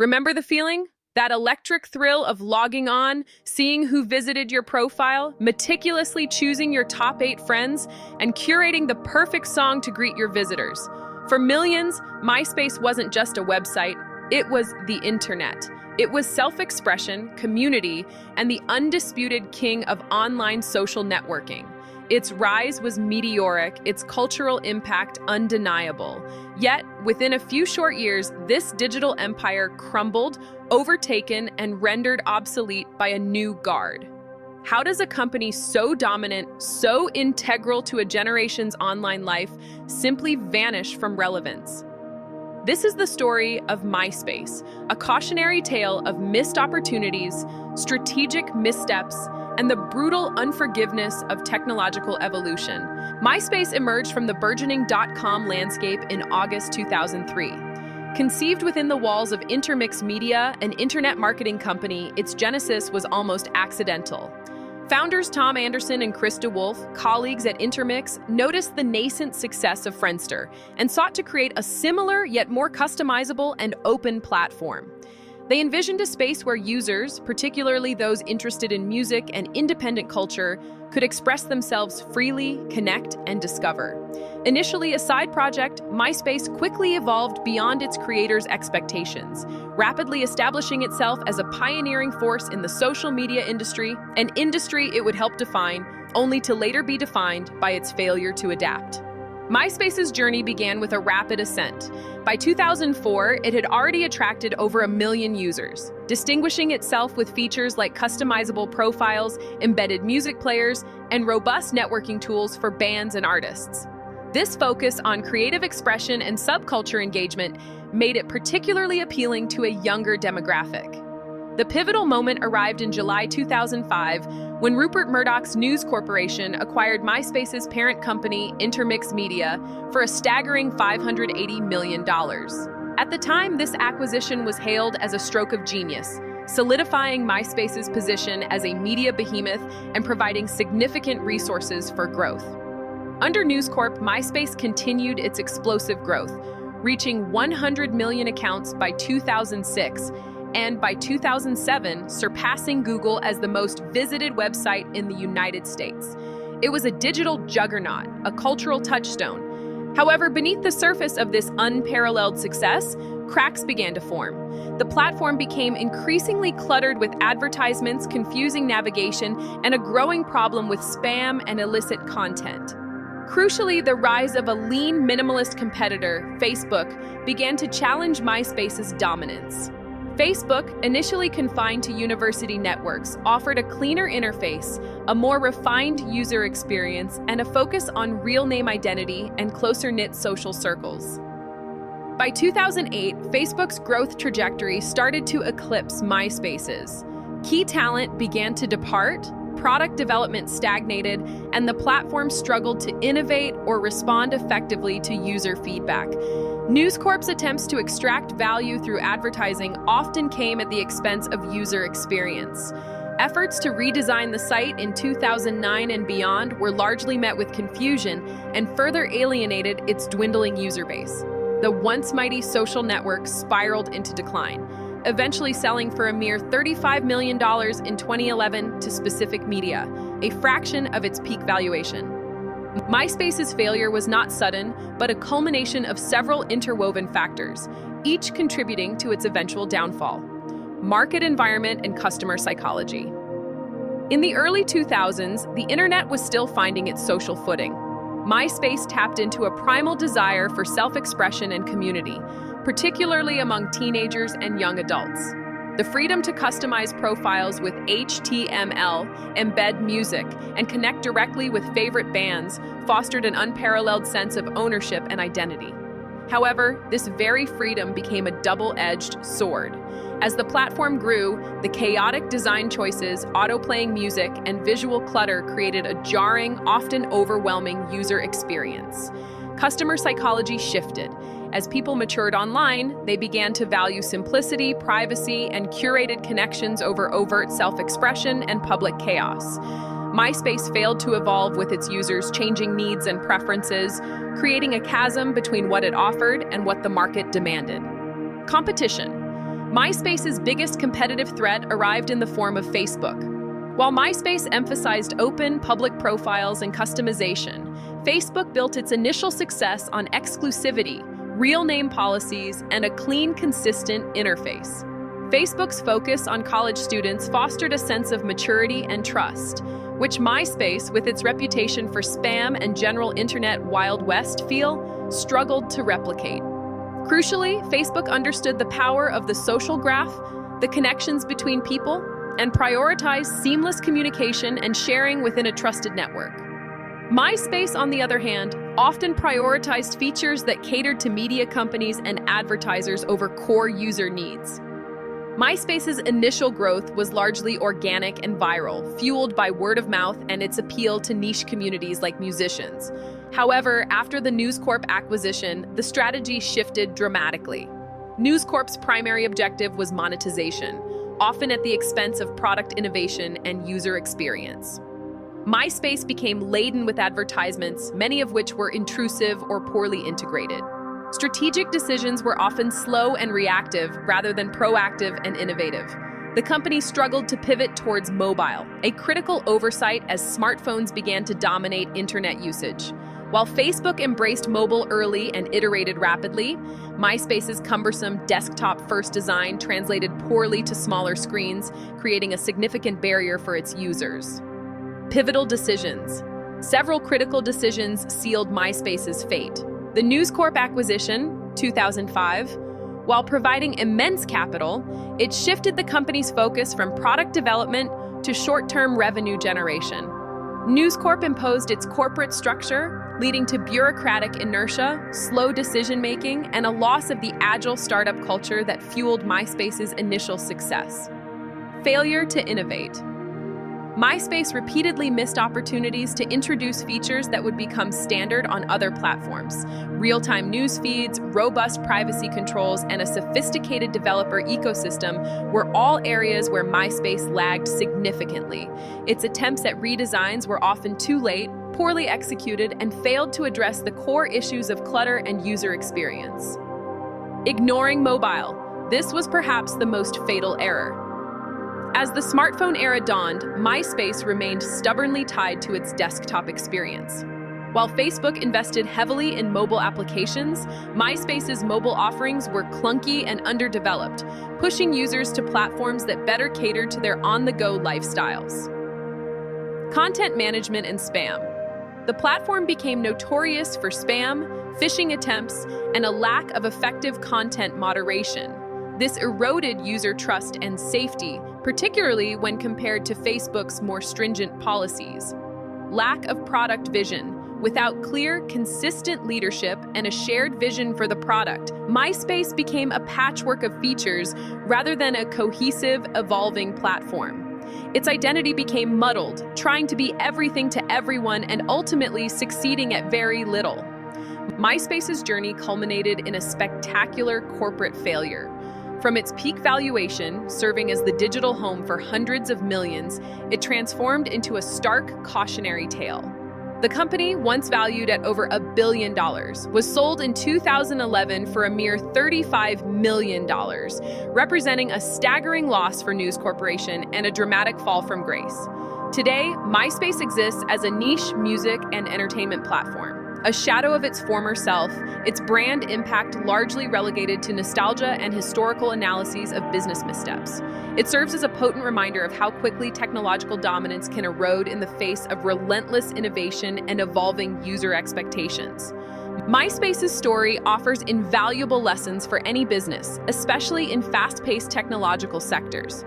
Remember the feeling? That electric thrill of logging on, seeing who visited your profile, meticulously choosing your top 8 friends, and curating the perfect song to greet your visitors. For millions, MySpace wasn't just a website, it was the internet. It was self-expression, community, and the undisputed king of online social networking. Its rise was meteoric, its cultural impact undeniable. Yet, within a few short years, this digital empire crumbled, overtaken, and rendered obsolete by a new guard. How does a company so dominant, so integral to a generation's online life, simply vanish from relevance? This is the story of MySpace, a cautionary tale of missed opportunities, strategic missteps, and the brutal unforgiveness of technological evolution. MySpace emerged from the burgeoning .com landscape in August 2003. Conceived within the walls of Intermix Media, an internet marketing company, its genesis was almost accidental. Founders Tom Anderson and Chris DeWolf, colleagues at Intermix, noticed the nascent success of Friendster and sought to create a similar yet more customizable and open platform. They envisioned a space where users, particularly those interested in music and independent culture, could express themselves freely, connect, and discover. Initially a side project, MySpace quickly evolved beyond its creators' expectations, rapidly establishing itself as a pioneering force in the social media industry, an industry it would help define, only to later be defined by its failure to adapt. MySpace's journey began with a rapid ascent. By 2004, it had already attracted over 1 million users, distinguishing itself with features like customizable profiles, embedded music players, and robust networking tools for bands and artists. This focus on creative expression and subculture engagement made it particularly appealing to a younger demographic. The pivotal moment arrived in July 2005 when Rupert Murdoch's News Corporation acquired MySpace's parent company, Intermix Media, for a staggering $580 million. At the time, this acquisition was hailed as a stroke of genius, solidifying MySpace's position as a media behemoth and providing significant resources for growth. Under News Corp, MySpace continued its explosive growth, reaching 100 million accounts by 2006, and by 2007, surpassing Google as the most visited website in the United States. It was a digital juggernaut, a cultural touchstone. However, beneath the surface of this unparalleled success, cracks began to form. The platform became increasingly cluttered with advertisements, confusing navigation, and a growing problem with spam and illicit content. Crucially, the rise of a lean, minimalist competitor, Facebook, began to challenge MySpace's dominance. Facebook, initially confined to university networks, offered a cleaner interface, a more refined user experience, and a focus on real name identity and closer-knit social circles. By 2008, Facebook's growth trajectory started to eclipse MySpace's. Key talent began to depart, product development stagnated, and the platform struggled to innovate or respond effectively to user feedback. News Corp's attempts to extract value through advertising often came at the expense of user experience. Efforts to redesign the site in 2009 and beyond were largely met with confusion and further alienated its dwindling user base. The once mighty social network spiraled into decline, eventually selling for a mere $35 million in 2011 to Specific Media, a fraction of its peak valuation. MySpace's failure was not sudden, but a culmination of several interwoven factors, each contributing to its eventual downfall: market environment and customer psychology. In the early 2000s, the internet was still finding its social footing. MySpace tapped into a primal desire for self-expression and community, particularly among teenagers and young adults. The freedom to customize profiles with HTML, embed music, and connect directly with favorite bands fostered an unparalleled sense of ownership and identity. However, this very freedom became a double-edged sword. As the platform grew, the chaotic design choices, auto-playing music, and visual clutter created a jarring, often overwhelming user experience. Customer psychology shifted. As people matured online, they began to value simplicity, privacy, and curated connections over overt self-expression and public chaos. MySpace failed to evolve with its users' changing needs and preferences, creating a chasm between what it offered and what the market demanded. Competition. MySpace's biggest competitive threat arrived in the form of Facebook. While MySpace emphasized open, public profiles and customization, Facebook built its initial success on exclusivity, real name policies, and a clean, consistent interface. Facebook's focus on college students fostered a sense of maturity and trust, which MySpace, with its reputation for spam and general internet Wild West feel, struggled to replicate. Crucially, Facebook understood the power of the social graph, the connections between people, and prioritized seamless communication and sharing within a trusted network. MySpace, on the other hand, often prioritized features that catered to media companies and advertisers over core user needs. MySpace's initial growth was largely organic and viral, fueled by word of mouth and its appeal to niche communities like musicians. However, after the News Corp acquisition, the strategy shifted dramatically. News Corp's primary objective was monetization, often at the expense of product innovation and user experience. MySpace became laden with advertisements, many of which were intrusive or poorly integrated. Strategic decisions were often slow and reactive rather than proactive and innovative. The company struggled to pivot towards mobile, a critical oversight as smartphones began to dominate internet usage. While Facebook embraced mobile early and iterated rapidly, MySpace's cumbersome desktop-first design translated poorly to smaller screens, creating a significant barrier for its users. Pivotal decisions. Several critical decisions sealed MySpace's fate. The News Corp acquisition, 2005, while providing immense capital, it shifted the company's focus from product development to short-term revenue generation. News Corp imposed its corporate structure, leading to bureaucratic inertia, slow decision-making, and a loss of the agile startup culture that fueled MySpace's initial success. Failure to innovate. MySpace repeatedly missed opportunities to introduce features that would become standard on other platforms. Real-time news feeds, robust privacy controls, and a sophisticated developer ecosystem were all areas where MySpace lagged significantly. Its attempts at redesigns were often too late, poorly executed, and failed to address the core issues of clutter and user experience. Ignoring mobile. This was perhaps the most fatal error. As the smartphone era dawned, MySpace remained stubbornly tied to its desktop experience. While Facebook invested heavily in mobile applications, MySpace's mobile offerings were clunky and underdeveloped, pushing users to platforms that better catered to their on-the-go lifestyles. Content management and spam. The platform became notorious for spam, phishing attempts, and a lack of effective content moderation. This eroded user trust and safety, particularly when compared to Facebook's more stringent policies. Lack of product vision. Without clear, consistent leadership and a shared vision for the product, MySpace became a patchwork of features rather than a cohesive, evolving platform. Its identity became muddled, trying to be everything to everyone and ultimately succeeding at very little. MySpace's journey culminated in a spectacular corporate failure. From its peak valuation, serving as the digital home for hundreds of millions, it transformed into a stark cautionary tale. The company, once valued at over $1 billion, was sold in 2011 for a mere $35 million, representing a staggering loss for News Corporation and a dramatic fall from grace. Today, MySpace exists as a niche music and entertainment platform. A shadow of its former self, its brand impact largely relegated to nostalgia and historical analyses of business missteps. It serves as a potent reminder of how quickly technological dominance can erode in the face of relentless innovation and evolving user expectations. MySpace's story offers invaluable lessons for any business, especially in fast-paced technological sectors.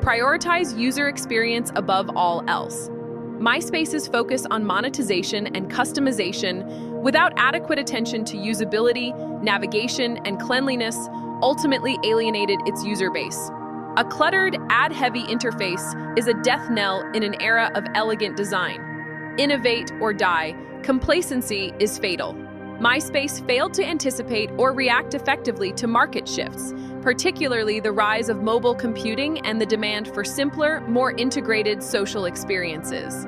Prioritize user experience above all else. MySpace's focus on monetization and customization without adequate attention to usability, navigation, and cleanliness ultimately alienated its user base. A cluttered, ad-heavy interface is a death knell in an era of elegant design. Innovate or die, complacency is fatal. MySpace failed to anticipate or react effectively to market shifts, particularly the rise of mobile computing and the demand for simpler, more integrated social experiences.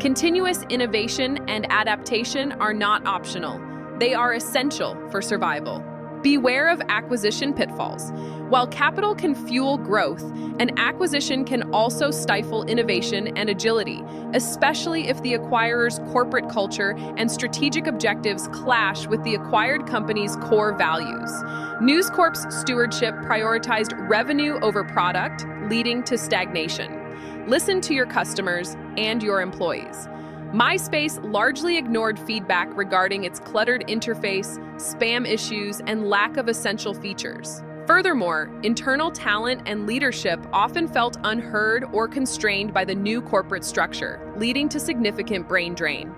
Continuous innovation and adaptation are not optional. They are essential for survival. Beware of acquisition pitfalls. While capital can fuel growth, an acquisition can also stifle innovation and agility, especially if the acquirer's corporate culture and strategic objectives clash with the acquired company's core values. News Corp's stewardship prioritized revenue over product, leading to stagnation. Listen to your customers and your employees. MySpace largely ignored feedback regarding its cluttered interface, spam issues, and lack of essential features. Furthermore, internal talent and leadership often felt unheard or constrained by the new corporate structure, leading to significant brain drain.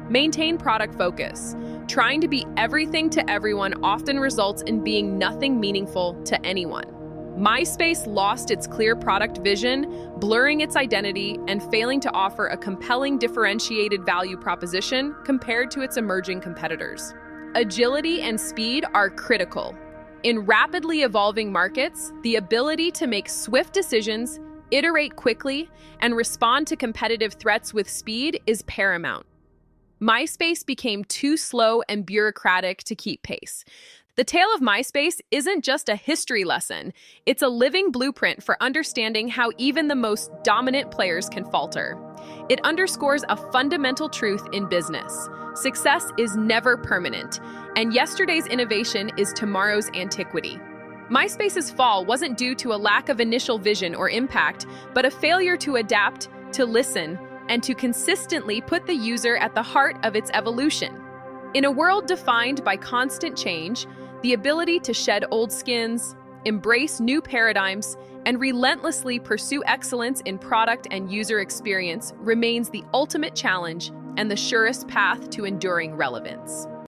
Maintain product focus. Trying to be everything to everyone often results in being nothing meaningful to anyone. MySpace lost its clear product vision, blurring its identity and failing to offer a compelling differentiated value proposition compared to its emerging competitors. Agility and speed are critical. In rapidly evolving markets, the ability to make swift decisions, iterate quickly, and respond to competitive threats with speed is paramount. MySpace became too slow and bureaucratic to keep pace. The tale of MySpace isn't just a history lesson, it's a living blueprint for understanding how even the most dominant players can falter. It underscores a fundamental truth in business. Success is never permanent, and yesterday's innovation is tomorrow's antiquity. MySpace's fall wasn't due to a lack of initial vision or impact, but a failure to adapt, to listen, and to consistently put the user at the heart of its evolution. In a world defined by constant change, the ability to shed old skins, embrace new paradigms, and relentlessly pursue excellence in product and user experience remains the ultimate challenge and the surest path to enduring relevance.